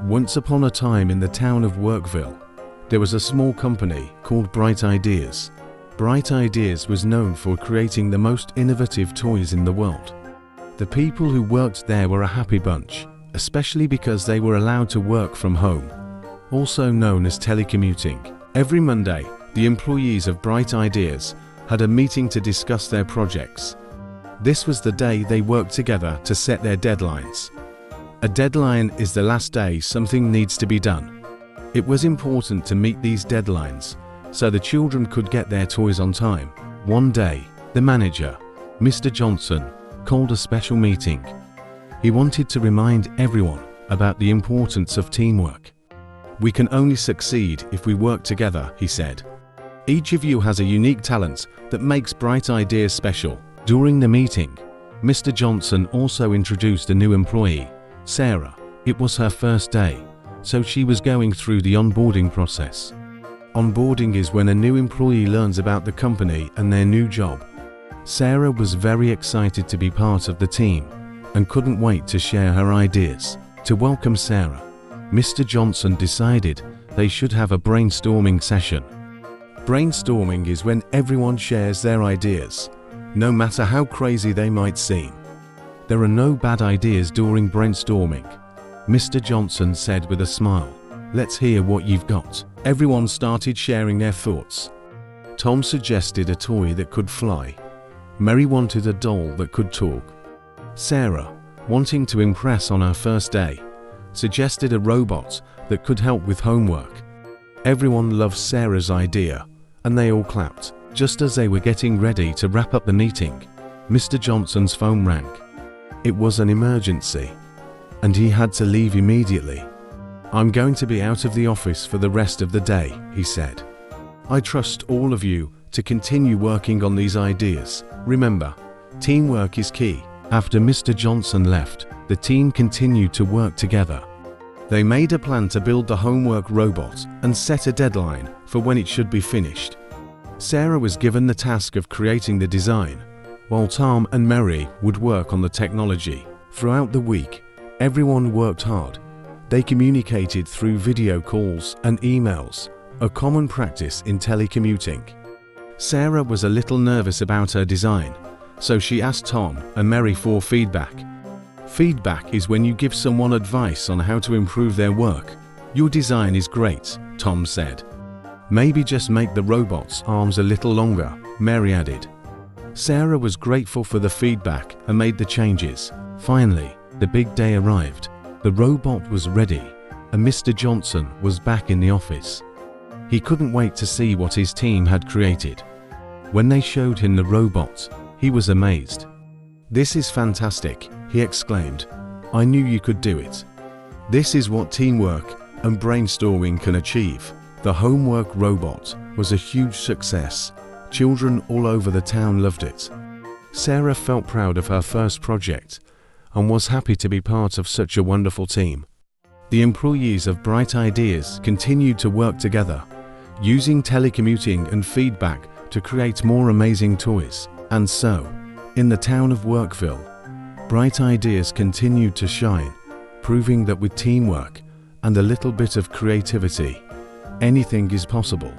Once upon a time in the town of Workville, there was a small company called Bright Ideas. Bright Ideas was known for creating the most innovative toys in the world. The people who worked there were a happy bunch, especially because they were allowed to work from home, also known as telecommuting. Every Monday, the employees of Bright Ideas had a meeting to discuss their projects. This was the day they worked together to set their deadlines. A deadline is the last day something needs to be done. It was important to meet these deadlines so the children could get their toys on time. One day, the manager, Mr. Johnson, called a special meeting. He wanted to remind everyone about the importance of teamwork. "We can only succeed if we work together," he said. "Each of you has a unique talent that makes Bright Ideas special." During the meeting, Mr. Johnson also introduced a new employee, Sarah. It was her first day, so she was going through the onboarding process. Onboarding is when a new employee learns about the company and their new job. Sarah was very excited to be part of the team and couldn't wait to share her ideas. To welcome Sarah, Mr. Johnson decided they should have a brainstorming session. Brainstorming is when everyone shares their ideas, no matter how crazy they might seem. There are no bad ideas during brainstorming, Mr. Johnson said with a smile. "Let's hear what you've got." Everyone started sharing their thoughts. Tom suggested a toy that could fly. Mary wanted a doll that could talk. Sarah, wanting to impress on her first day, suggested a robot that could help with homework. Everyone loved Sarah's idea, and they all clapped. Just as they were getting ready to wrap up the meeting, Mr. Johnson's phone rang. It was an emergency, and he had to leave immediately. "I'm going to be out of the office for the rest of the day," he said. "I trust all of you to continue working on these ideas. Remember, teamwork is key." After Mr. Johnson left, the team continued to work together. They made a plan to build the homework robot and set a deadline for when it should be finished. Sarah was given the task of creating the design, while Tom and Mary would work on the technology. Throughout the week, everyone worked hard. They communicated through video calls and emails, a common practice in telecommuting. Sarah was a little nervous about her design, so she asked Tom and Mary for feedback. Feedback is when you give someone advice on how to improve their work. "Your design is great," Tom said. "Maybe just make the robot's arms a little longer," Mary added. Sarah was grateful for the feedback and made the changes. Finally, the big day arrived. The robot was ready, and Mr. Johnson was back in the office. He couldn't wait to see what his team had created. When they showed him the robot, he was amazed. "This is fantastic," he exclaimed. "I knew you could do it." This is what teamwork and brainstorming can achieve. The homework robot was a huge success. Children all over the town loved it. Sarah felt proud of her first project and was happy to be part of such a wonderful team. The employees of Bright Ideas continued to work together, using telecommuting and feedback to create more amazing toys. And so, in the town of Workville, Bright Ideas continued to shine, proving that with teamwork and a little bit of creativity, anything is possible.